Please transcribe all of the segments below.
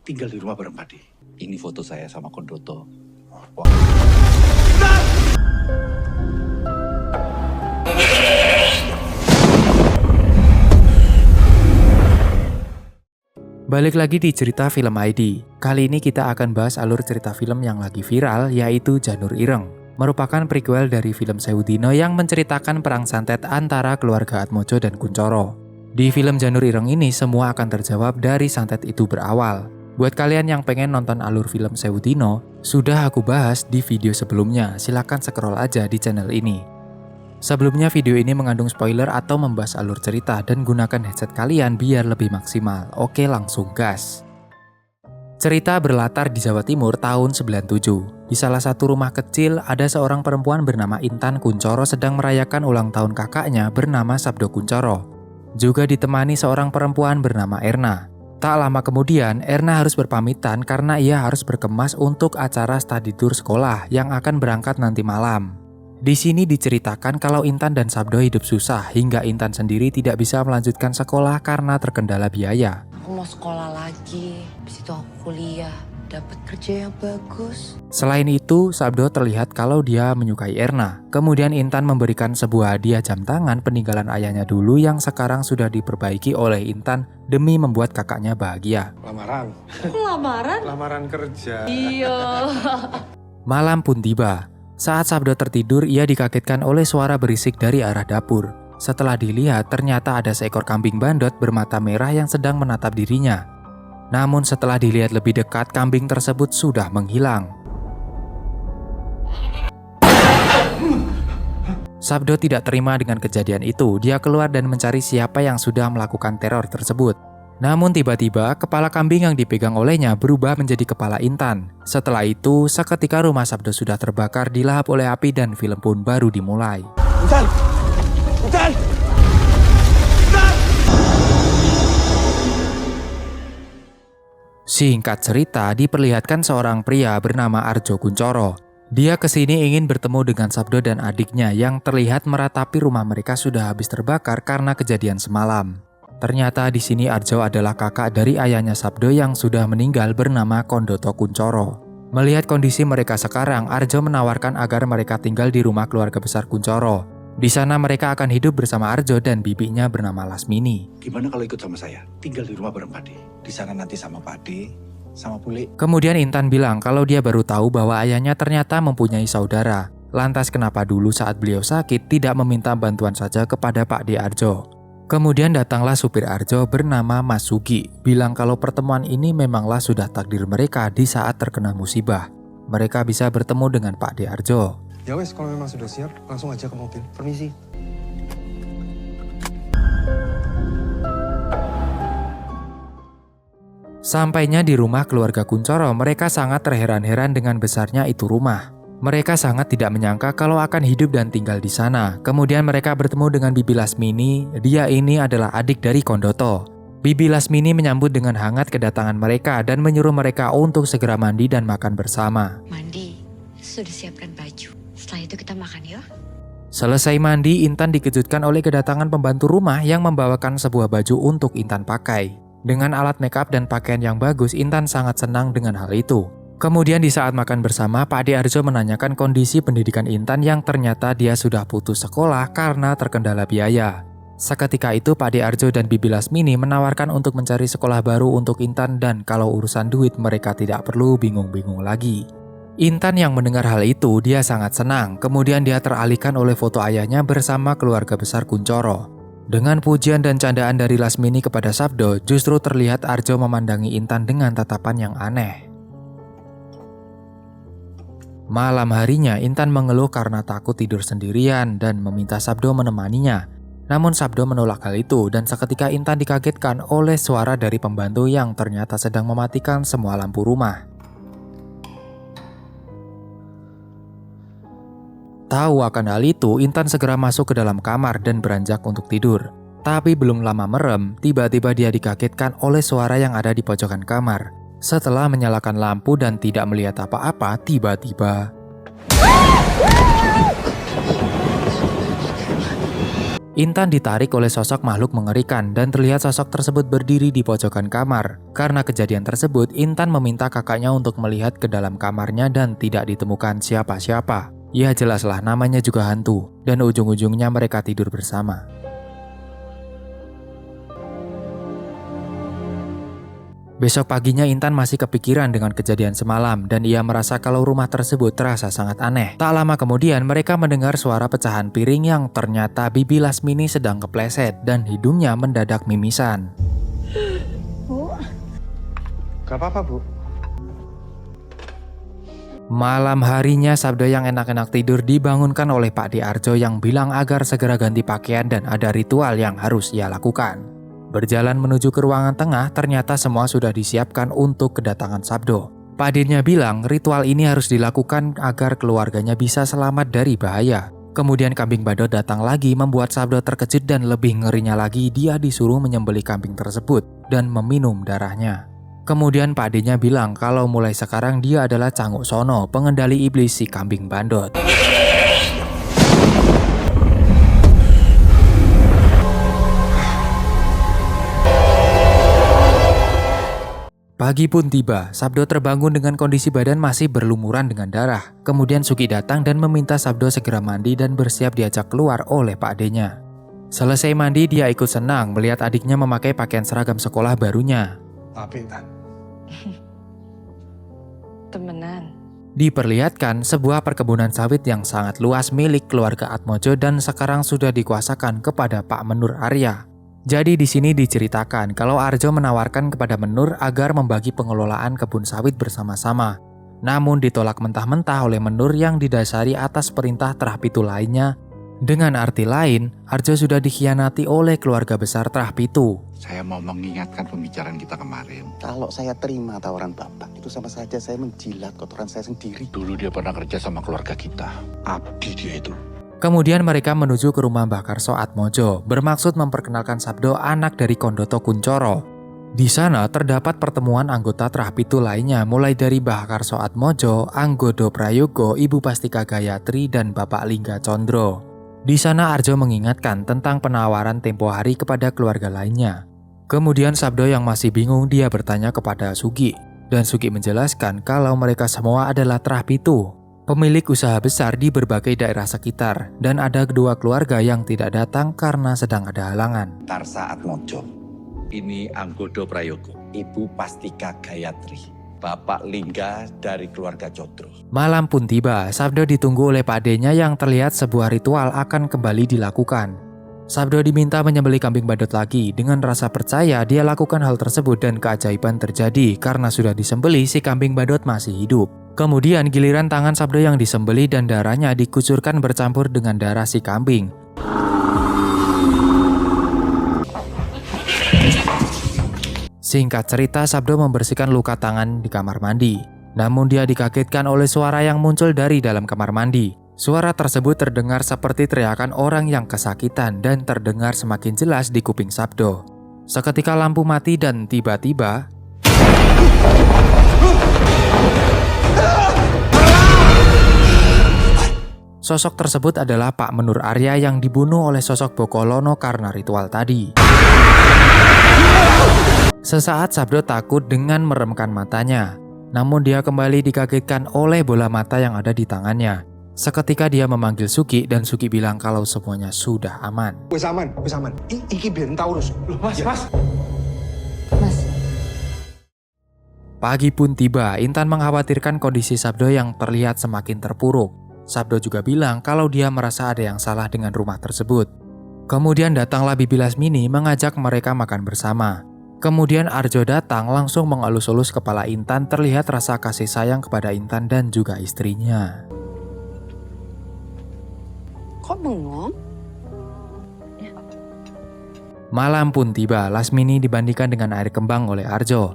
tinggal di rumah bareng Padi. Ini foto saya sama Kondoto. Balik lagi di cerita film ID. Kali ini kita akan bahas alur cerita film yang lagi viral, yaitu Janur Ireng. Merupakan prequel dari film Sewu Dina yang menceritakan perang santet antara keluarga Atmojo dan Kuncoro. Di film Janur Ireng ini semua akan terjawab dari santet itu berawal. Buat kalian yang pengen nonton alur film Sewu Dina, sudah aku bahas di video sebelumnya, silahkan scroll aja di channel ini. Sebelumnya video ini mengandung spoiler atau membahas alur cerita dan gunakan headset kalian biar lebih maksimal. Oke, langsung gas. Cerita berlatar di Jawa Timur tahun 97. Di salah satu rumah kecil ada seorang perempuan bernama Intan Kuncoro sedang merayakan ulang tahun kakaknya bernama Sabdo Kuncoro. Juga ditemani seorang perempuan bernama Erna. Tak lama kemudian, Erna harus berpamitan karena ia harus berkemas untuk acara study tour sekolah yang akan berangkat nanti malam. Di sini diceritakan kalau Intan dan Sabdo hidup susah hingga Intan sendiri tidak bisa melanjutkan sekolah karena terkendala biaya. Aku mau sekolah lagi, habis itu aku kuliah, dapat kerja yang bagus. Selain itu, Sabdo terlihat kalau dia menyukai Erna. Kemudian Intan memberikan sebuah hadiah jam tangan peninggalan ayahnya dulu yang sekarang sudah diperbaiki oleh Intan demi membuat kakaknya bahagia. Lamaran. Lamaran? Lamaran kerja. Iya. Malam pun tiba. Saat Sabdo tertidur, ia dikagetkan oleh suara berisik dari arah dapur. Setelah dilihat, ternyata ada seekor kambing bandot bermata merah yang sedang menatap dirinya. Namun setelah dilihat lebih dekat, kambing tersebut sudah menghilang. Sabdo tidak terima dengan kejadian itu. Dia keluar dan mencari siapa yang sudah melakukan teror tersebut. Namun tiba-tiba, kepala kambing yang dipegang olehnya berubah menjadi kepala Intan. Setelah itu, seketika rumah Sabdo sudah terbakar dilahap oleh api dan film pun baru dimulai. Intan! Intan! Singkat cerita, diperlihatkan seorang pria bernama Arjo Kuncoro. Dia kesini ingin bertemu dengan Sabdo dan adiknya yang terlihat meratapi rumah mereka sudah habis terbakar karena kejadian semalam. Ternyata di sini Arjo adalah kakak dari ayahnya Sabdo yang sudah meninggal bernama Kondoto Kuncoro. Melihat kondisi mereka sekarang, Arjo menawarkan agar mereka tinggal di rumah keluarga besar Kuncoro. Di sana mereka akan hidup bersama Arjo dan bibinya bernama Lasmini. Gimana kalau ikut sama saya? Tinggal di rumah bareng Padi. Di sana nanti sama Padi, sama Bule. Kemudian Intan bilang kalau dia baru tahu bahwa ayahnya ternyata mempunyai saudara. Lantas kenapa dulu saat beliau sakit tidak meminta bantuan saja kepada Pak D. Arjo? Kemudian datanglah supir Arjo bernama Mas Sugi, bilang kalau pertemuan ini memanglah sudah takdir mereka di saat terkena musibah. Mereka bisa bertemu dengan Pak D. Arjo. Ya wes, kalau memang sudah siap, langsung aja ke mobil. Permisi. Sampainya di rumah keluarga Kuncoro, mereka sangat terheran-heran dengan besarnya itu rumah. Mereka sangat tidak menyangka kalau akan hidup dan tinggal di sana. Kemudian mereka bertemu dengan Bibi Lasmini. Dia ini adalah adik dari Kondoto. Bibi Lasmini menyambut dengan hangat kedatangan mereka dan menyuruh mereka untuk segera mandi dan makan bersama. Mandi, sudah siapkan baju. Setelah itu kita makan ya. Selesai mandi, Intan dikejutkan oleh kedatangan pembantu rumah yang membawakan sebuah baju untuk Intan pakai. Dengan alat makeup dan pakaian yang bagus, Intan sangat senang dengan hal itu. Kemudian di saat makan bersama, Pak D. Arjo menanyakan kondisi pendidikan Intan yang ternyata dia sudah putus sekolah karena terkendala biaya. Seketika itu Pak D. Arjo dan Bibi Lasmini menawarkan untuk mencari sekolah baru untuk Intan dan kalau urusan duit mereka tidak perlu bingung-bingung lagi. Intan yang mendengar hal itu dia sangat senang, kemudian dia teralihkan oleh foto ayahnya bersama keluarga besar Kuncoro. Dengan pujian dan candaan dari Lasmini kepada Sabdo, justru terlihat Arjo memandangi Intan dengan tatapan yang aneh. Malam harinya, Intan mengeluh karena takut tidur sendirian dan meminta Sabdo menemaninya. Namun Sabdo menolak hal itu dan seketika Intan dikagetkan oleh suara dari pembantu yang ternyata sedang mematikan semua lampu rumah. Tahu akan hal itu, Intan segera masuk ke dalam kamar dan beranjak untuk tidur. Tapi belum lama merem, tiba-tiba dia dikagetkan oleh suara yang ada di pojokan kamar. Setelah menyalakan lampu dan tidak melihat apa-apa, tiba-tiba Intan ditarik oleh sosok makhluk mengerikan dan terlihat sosok tersebut berdiri di pojokan kamar. Karena kejadian tersebut, Intan meminta kakaknya untuk melihat ke dalam kamarnya dan tidak ditemukan siapa-siapa. Ya jelaslah namanya juga hantu, dan ujung-ujungnya mereka tidur bersama. Besok paginya Intan masih kepikiran dengan kejadian semalam dan ia merasa kalau rumah tersebut terasa sangat aneh. Tak lama kemudian mereka mendengar suara pecahan piring yang ternyata Bibi Lasmini sedang kepleset dan hidungnya mendadak mimisan. Bu. Gak apa-apa, Bu. Malam harinya Sabdo yang enak-enak tidur dibangunkan oleh Pak Arjo yang bilang agar segera ganti pakaian dan ada ritual yang harus ia lakukan. Berjalan menuju ke ruangan tengah, ternyata semua sudah disiapkan untuk kedatangan Sabdo. Pak Dirnya bilang ritual ini harus dilakukan agar keluarganya bisa selamat dari bahaya. Kemudian kambing badut datang lagi membuat Sabdo terkejut dan lebih ngerinya lagi dia disuruh menyembelih kambing tersebut dan meminum darahnya. Kemudian Pak Dirnya bilang kalau mulai sekarang dia adalah Canguk Sono, pengendali iblis si kambing bandot. Pagi pun tiba, Sabdo terbangun dengan kondisi badan masih berlumuran dengan darah. Kemudian Sugi datang dan meminta Sabdo segera mandi dan bersiap diajak keluar oleh Pak D-nya. Selesai mandi, dia ikut senang melihat adiknya memakai pakaian seragam sekolah barunya. Tapi Intan. Temenan. Diperlihatkan sebuah perkebunan sawit yang sangat luas milik keluarga Atmojo dan sekarang sudah dikuasakan kepada Pak Menur Arya. Jadi di sini diceritakan kalau Arjo menawarkan kepada Menur agar membagi pengelolaan kebun sawit bersama-sama. Namun ditolak mentah-mentah oleh Menur yang didasari atas perintah Trahpitu lainnya. Dengan arti lain, Arjo sudah dikhianati oleh keluarga besar Trahpitu. Saya mau mengingatkan pembicaraan kita kemarin. Kalau saya terima tawaran Bapak, itu sama saja saya menjilat kotoran saya sendiri. Dulu dia pernah kerja sama keluarga kita. Abdi dia itu. Kemudian mereka menuju ke rumah Mbah Karso Atmojo, bermaksud memperkenalkan Sabdo anak dari Kondoto Kuncoro. Di sana terdapat pertemuan anggota Trahpitu lainnya mulai dari Mbah Karso Atmojo, Anggodo Prayogo, Ibu Pastika Gayatri, dan Bapak Lingga Condro. Di sana Arjo mengingatkan tentang penawaran tempo hari kepada keluarga lainnya. Kemudian Sabdo yang masih bingung dia bertanya kepada Sugi, dan Sugi menjelaskan kalau mereka semua adalah Trahpitu, pemilik usaha besar di berbagai daerah sekitar, dan ada kedua keluarga yang tidak datang karena sedang ada halangan. Tarsa Atmojo, ini Anggodo Prayogo, Ibu Pastika Gayatri, Bapak Lingga dari keluarga Condro. Malam pun tiba, Sabdo ditunggu oleh Pak D-nya yang terlihat sebuah ritual akan kembali dilakukan. Sabdo diminta menyembelih kambing badut lagi. Dengan rasa percaya dia lakukan hal tersebut dan keajaiban terjadi karena sudah disembelih si kambing badut masih hidup. Kemudian giliran tangan Sabdo yang disembelih dan darahnya dikucurkan bercampur dengan darah si kambing. Singkat cerita, Sabdo membersihkan luka tangan di kamar mandi. Namun dia dikagetkan oleh suara yang muncul dari dalam kamar mandi. Suara tersebut terdengar seperti teriakan orang yang kesakitan dan terdengar semakin jelas di kuping Sabdo. Seketika lampu mati dan tiba-tiba sosok tersebut adalah Pak Menur Arya yang dibunuh oleh sosok Bokolono karena ritual tadi. Sesaat Sabdo takut dengan meremkan matanya. Namun dia kembali dikagetkan oleh bola mata yang ada di tangannya. Seketika dia memanggil Sugi dan Sugi bilang kalau semuanya sudah aman. Wes aman, wes aman. Iki biar Taurus. Loh, Mas, Mas. Mas, Pagi pun tiba, Intan mengkhawatirkan kondisi Sabdo yang terlihat semakin terpuruk. Sabdo juga bilang kalau dia merasa ada yang salah dengan rumah tersebut. Kemudian datanglah Bibi Lasmini mengajak mereka makan bersama. Kemudian Arjo datang langsung mengelus-elus kepala Intan, terlihat rasa kasih sayang kepada Intan dan juga istrinya. kok bengong? Malam pun tiba, Lasmini dibandikan dengan air kembang oleh Arjo.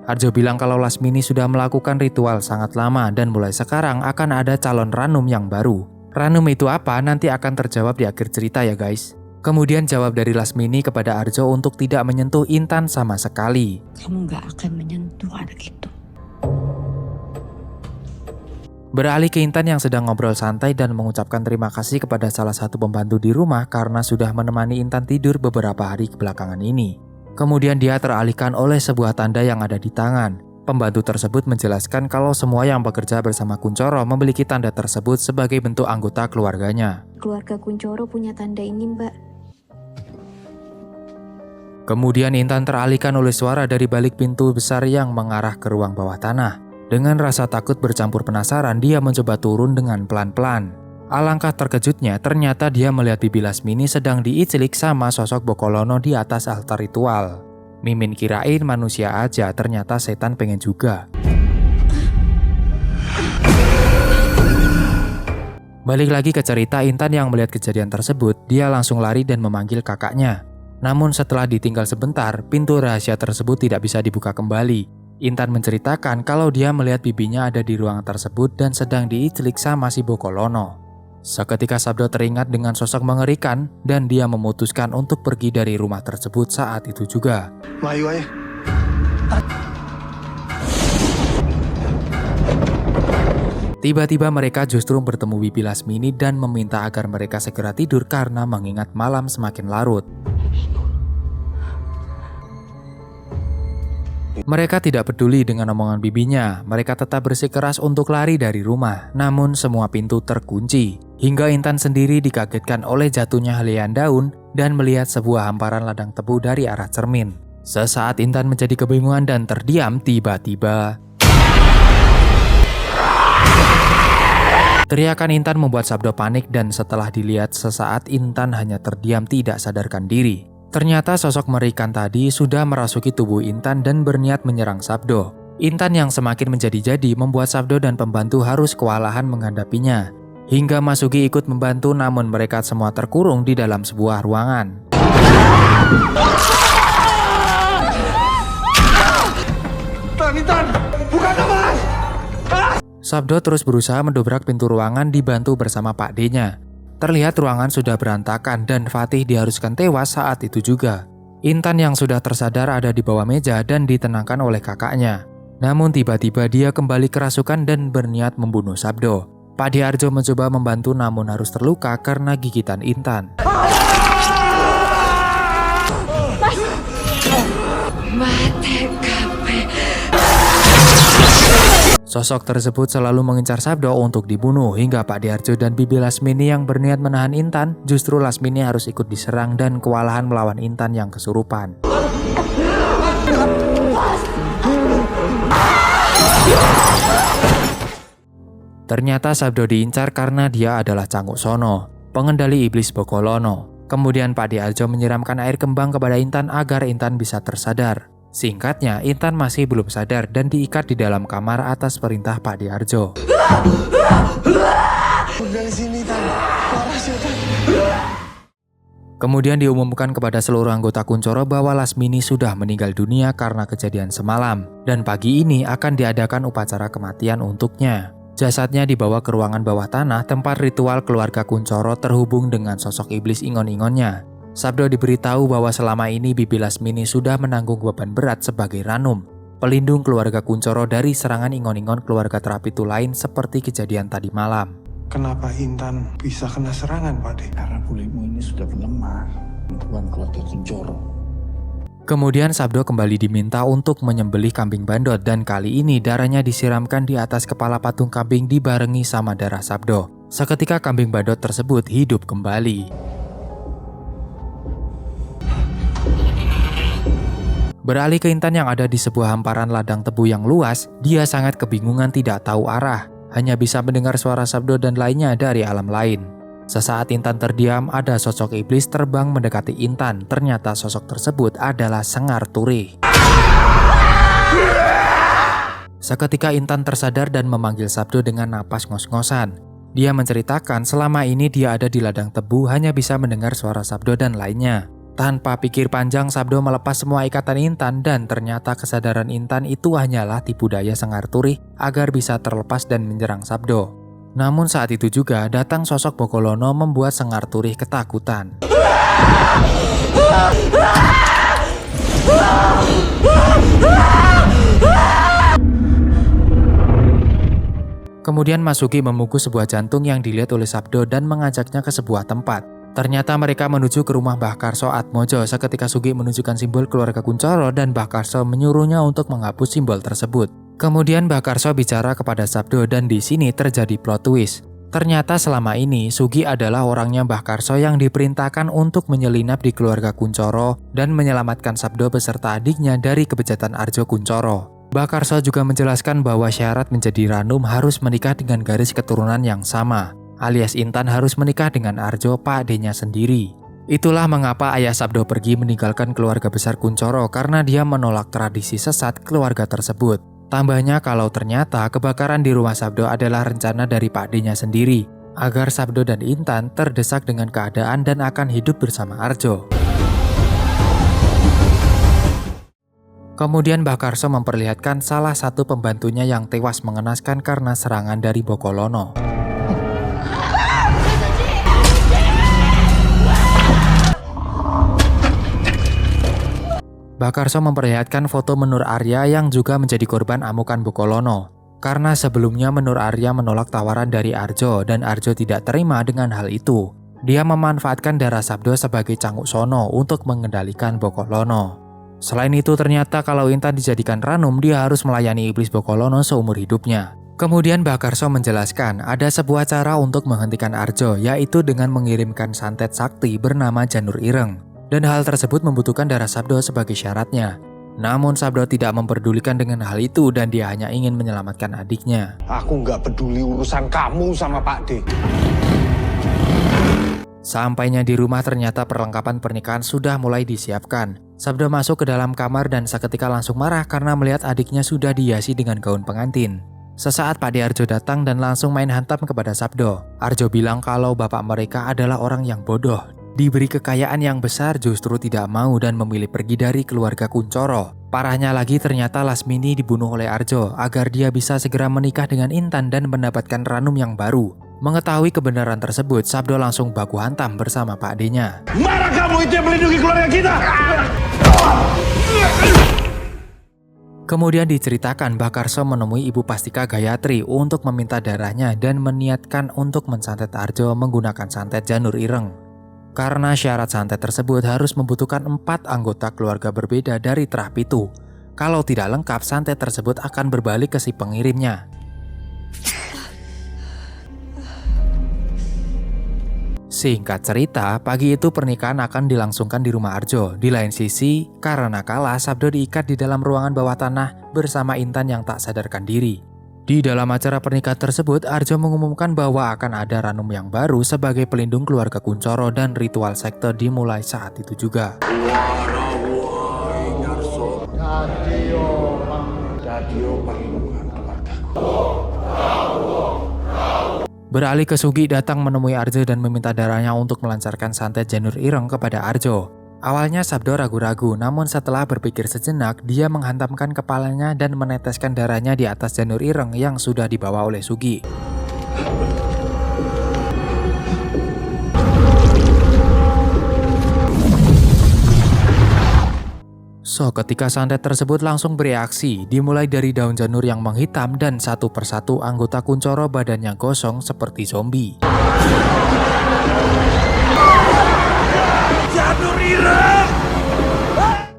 Arjo bilang kalau Lasmini sudah melakukan ritual sangat lama dan mulai sekarang akan ada calon Ranum yang baru. Ranum itu apa nanti akan terjawab di akhir cerita ya guys. Kemudian jawab dari Lasmini kepada Arjo untuk tidak menyentuh Intan sama sekali. Kamu gak akan menyentuh anak itu. Beralih ke Intan yang sedang ngobrol santai dan mengucapkan terima kasih kepada salah satu pembantu di rumah karena sudah menemani Intan tidur beberapa hari kebelakangan ini. Kemudian dia teralihkan oleh sebuah tanda yang ada di tangan. Pembantu tersebut menjelaskan kalau semua yang bekerja bersama Kuncoro memiliki tanda tersebut sebagai bentuk anggota keluarganya. Keluarga Kuncoro punya tanda ini, Mbak. Kemudian Intan teralihkan oleh suara dari balik pintu besar yang mengarah ke ruang bawah tanah. Dengan rasa takut bercampur penasaran, dia mencoba turun dengan pelan-pelan. Alangkah terkejutnya, ternyata dia melihat Bibi Lasmini sedang diicelik sama sosok Bokolono di atas altar ritual. Mimin kirain manusia aja, ternyata setan pengen juga. Balik lagi ke cerita Intan yang melihat kejadian tersebut, dia langsung lari dan memanggil kakaknya. Namun setelah ditinggal sebentar, pintu rahasia tersebut tidak bisa dibuka kembali. Intan menceritakan kalau dia melihat bibinya ada di ruangan tersebut dan sedang diicelik sama si Bokolono. Seketika Sabdo teringat dengan sosok mengerikan dan dia memutuskan untuk pergi dari rumah tersebut saat itu juga. Melayu aja. Tiba-tiba mereka justru bertemu Bibi Lasmini dan meminta agar mereka segera tidur karena mengingat malam semakin larut. Mereka tidak peduli dengan omongan bibinya, mereka tetap bersikeras untuk lari dari rumah, namun semua pintu terkunci. Hingga Intan sendiri dikagetkan oleh jatuhnya helaian daun dan melihat sebuah hamparan ladang tebu dari arah cermin. Sesaat Intan menjadi kebingungan dan terdiam, tiba-tiba teriakan Intan membuat Sabdo panik dan setelah dilihat sesaat Intan hanya terdiam tidak sadarkan diri. Ternyata sosok mengerikan tadi sudah merasuki tubuh Intan dan berniat menyerang Sabdo. Intan yang semakin menjadi-jadi membuat Sabdo dan pembantu harus kewalahan menghadapinya. Hingga Masuki ikut membantu namun mereka semua terkurung di dalam sebuah ruangan. Intan, bukan Mas! Sabdo terus berusaha mendobrak pintu ruangan dibantu bersama Pak D-nya. Terlihat ruangan sudah berantakan dan Fatih diharuskan tewas saat itu juga. Intan yang sudah tersadar ada di bawah meja dan ditenangkan oleh kakaknya. Namun tiba-tiba dia kembali kerasukan dan berniat membunuh Sabdo. Pak Diarjo mencoba membantu namun harus terluka karena gigitan Intan. Sosok tersebut selalu mengincar Sabdo untuk dibunuh hingga Pak Diarjo dan Bibi Lasmini yang berniat menahan Intan, justru Lasmini harus ikut diserang dan kewalahan melawan Intan yang kesurupan. Ternyata Sabdo diincar karena dia adalah Canguk Sono, pengendali iblis Bokolono. Kemudian Pak Diarjo menyiramkan air kembang kepada Intan agar Intan bisa tersadar. Singkatnya, Intan masih belum sadar dan diikat di dalam kamar atas perintah Pak Diarjo. Kemudian diumumkan kepada seluruh anggota Kuncoro bahwa Lasmini sudah meninggal dunia karena kejadian semalam. Dan pagi ini akan diadakan upacara kematian untuknya. Jasadnya dibawa ke ruangan bawah tanah tempat ritual keluarga Kuncoro terhubung dengan sosok iblis ingon-ingonnya. Sabdo diberitahu bahwa selama ini Bibi Lasmini sudah menanggung beban berat sebagai Ranum, pelindung keluarga Kuncoro dari serangan ingon-ingon keluarga terapitu lain seperti kejadian tadi malam. Kenapa Intan bisa kena serangan, Pak De? Karena bulimu ini sudah melemah. Tuan keluarga Kuncoro. Kemudian Sabdo kembali diminta untuk menyembelih kambing bandot dan kali ini darahnya disiramkan di atas kepala patung kambing dibarengi sama darah Sabdo. Seketika kambing bandot tersebut hidup kembali. Beralih ke Intan yang ada di sebuah hamparan ladang tebu yang luas, dia sangat kebingungan tidak tahu arah, hanya bisa mendengar suara Sabdo dan lainnya dari alam lain. Sesaat Intan terdiam, ada sosok iblis terbang mendekati Intan. Ternyata sosok tersebut adalah Sengar Turi. Seketika Intan tersadar dan memanggil Sabdo dengan napas ngos-ngosan. Dia menceritakan selama ini dia ada di ladang tebu hanya bisa mendengar suara Sabdo dan lainnya. Tanpa pikir panjang, Sabdo melepas semua ikatan Intan dan ternyata kesadaran Intan itu hanyalah tipu daya Sengar Turi agar bisa terlepas dan menyerang Sabdo. Namun saat itu juga datang sosok Bokolono membuat Sengar Turi ketakutan. Kemudian Mas Sugi membungkus sebuah jantung yang dilihat oleh Sabdo dan mengajaknya ke sebuah tempat. Ternyata mereka menuju ke rumah Mbah Karso Atmojo. Seketika Sugi menunjukkan simbol keluarga Kuncoro dan Mbah Karso menyuruhnya untuk menghapus simbol tersebut. Kemudian Mbah Karso bicara kepada Sabdo dan di sini terjadi plot twist. Ternyata selama ini Sugi adalah orangnya Mbah Karso yang diperintahkan untuk menyelinap di keluarga Kuncoro dan menyelamatkan Sabdo beserta adiknya dari kebejatan Arjo Kuncoro. Mbah Karso juga menjelaskan bahwa syarat menjadi Ranum harus menikah dengan garis keturunan yang sama, alias Intan harus menikah dengan Arjo, pak adenya sendiri. Itulah mengapa ayah Sabdo pergi meninggalkan keluarga besar Kuncoro karena dia menolak tradisi sesat keluarga tersebut. Tambahnya kalau ternyata kebakaran di rumah Sabdo adalah rencana dari pak adenya sendiri, agar Sabdo dan Intan terdesak dengan keadaan dan akan hidup bersama Arjo. Kemudian Mbah Karso memperlihatkan salah satu pembantunya yang tewas mengenaskan karena serangan dari Bokolono. Mbah Karso memperlihatkan foto Menur Arya yang juga menjadi korban amukan Bokolono. Karena sebelumnya Menur Arya menolak tawaran dari Arjo dan Arjo tidak terima dengan hal itu. Dia memanfaatkan darah Sabdo sebagai canguk sono untuk mengendalikan Bokolono. Selain itu ternyata kalau Intan dijadikan Ranum dia harus melayani iblis Bokolono seumur hidupnya. Kemudian Mbah Karso menjelaskan ada sebuah cara untuk menghentikan Arjo, yaitu dengan mengirimkan santet sakti bernama Janur Ireng. Dan hal tersebut membutuhkan darah Sabdo sebagai syaratnya. Namun Sabdo tidak memperdulikan dengan hal itu dan dia hanya ingin menyelamatkan adiknya. Aku nggak peduli urusan kamu sama Pak D. Sampainya di rumah ternyata perlengkapan pernikahan sudah mulai disiapkan. Sabdo masuk ke dalam kamar dan seketika langsung marah karena melihat adiknya sudah dihiasi dengan gaun pengantin. Sesaat Pak D Arjo datang dan langsung main hantam kepada Sabdo. Arjo bilang kalau bapak mereka adalah orang yang bodoh. Diberi kekayaan yang besar justru tidak mau dan memilih pergi dari keluarga Kuncoro. Parahnya lagi ternyata Lasmini dibunuh oleh Arjo agar dia bisa segera menikah dengan Intan dan mendapatkan Ranum yang baru. Mengetahui kebenaran tersebut, Sabdo langsung baku hantam bersama Pak D-nya. Mana kamu itu yang melindungi keluarga kita? Kemudian diceritakan Mbah Karso menemui Ibu Pastika Gayatri untuk meminta darahnya dan meniatkan untuk mensantet Arjo menggunakan santet Janur Ireng. Karena syarat santet tersebut harus membutuhkan 4 anggota keluarga berbeda dari Trah Pitu. Kalau tidak lengkap, santet tersebut akan berbalik ke si pengirimnya. Singkat cerita, pagi itu pernikahan akan dilangsungkan di rumah Arjo. Di lain sisi, karena kalah, Sabdo diikat di dalam ruangan bawah tanah bersama Intan yang tak sadarkan diri. Di dalam acara pernikahan tersebut, Arjo mengumumkan bahwa akan ada Ranum yang baru sebagai pelindung keluarga Kuncoro dan ritual sekte dimulai saat itu juga. Beralih ke Sugi datang menemui Arjo dan meminta darahnya untuk melancarkan santet Janur Ireng kepada Arjo. Awalnya Sabdo ragu-ragu, namun setelah berpikir sejenak, dia menghantamkan kepalanya dan meneteskan darahnya di atas Janur Ireng yang sudah dibawa oleh Sugi. So, ketika santet tersebut langsung bereaksi, dimulai dari daun janur yang menghitam dan satu persatu anggota Kuncoro badannya gosong seperti zombie. Janur Ireng!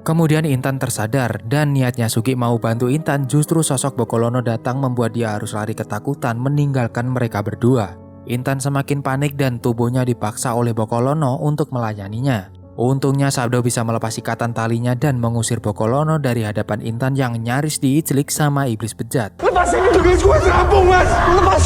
Kemudian Intan tersadar dan niatnya Sugi mau bantu Intan, justru sosok Bokolono datang membuat dia harus lari ketakutan meninggalkan mereka berdua. Intan semakin panik dan tubuhnya dipaksa oleh Bokolono untuk melayaninya. Untungnya Sabdo bisa melepas ikatan talinya dan mengusir Bokolono dari hadapan Intan yang nyaris diicelik sama iblis bejat. Lepasin itu guys, gue serampung mas. Lepas.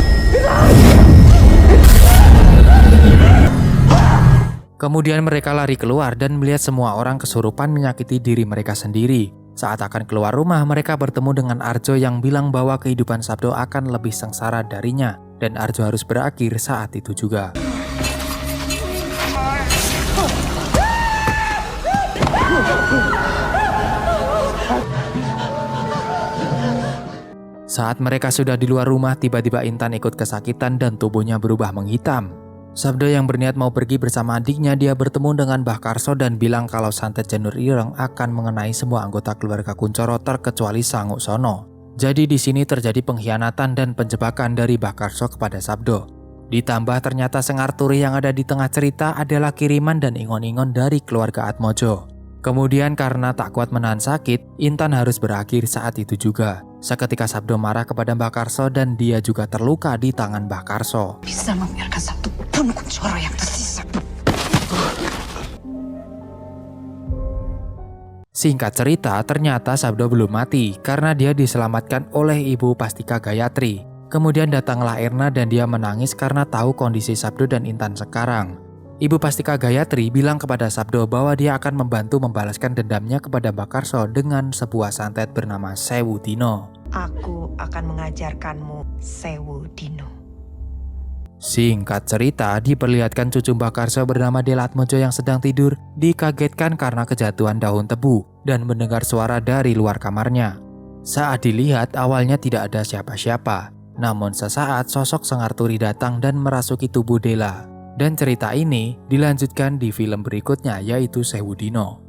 Kemudian mereka lari keluar dan melihat semua orang kesurupan menyakiti diri mereka sendiri. Saat akan keluar rumah, mereka bertemu dengan Arjo yang bilang bahwa kehidupan Sabdo akan lebih sengsara darinya dan Arjo harus berakhir saat itu juga. Saat mereka sudah di luar rumah, tiba-tiba Intan ikut kesakitan dan tubuhnya berubah menghitam. Sabdo yang berniat mau pergi bersama adiknya, dia bertemu dengan Mbah Karso dan bilang kalau santet Janur Ireng akan mengenai semua anggota keluarga Kuncoro terkecuali Sanguk Sono. Jadi di sini terjadi pengkhianatan dan penjebakan dari Bakarso kepada Sabdo. Ditambah ternyata Sengarturi yang ada di tengah cerita adalah kiriman dan ingon-ingon dari keluarga Atmojo. Kemudian karena tak kuat menahan sakit, Intan harus berakhir saat itu juga. Seketika Sabdo marah kepada Bakarso dan dia juga terluka di tangan Bakarso. Bisa membiarkan satu pun Kuncoro yang tersisa. Singkat cerita, ternyata Sabdo belum mati karena dia diselamatkan oleh Ibu Pastika Gayatri. Kemudian datanglah Erna dan dia menangis karena tahu kondisi Sabdo dan Intan sekarang. Ibu Pastika Gayatri bilang kepada Sabdo bahwa dia akan membantu membalaskan dendamnya kepada Bakarso dengan sebuah santet bernama Sewu Dino. Aku akan mengajarkanmu Sewu Dino. Singkat cerita, diperlihatkan cucu Bakarso bernama Delatmojo yang sedang tidur dikagetkan karena kejatuhan daun tebu dan mendengar suara dari luar kamarnya. Saat dilihat, awalnya tidak ada siapa-siapa. Namun sesaat sosok Sengarturi datang dan merasuki tubuh Dela. Dan cerita ini dilanjutkan di film berikutnya yaitu Sewu Dino.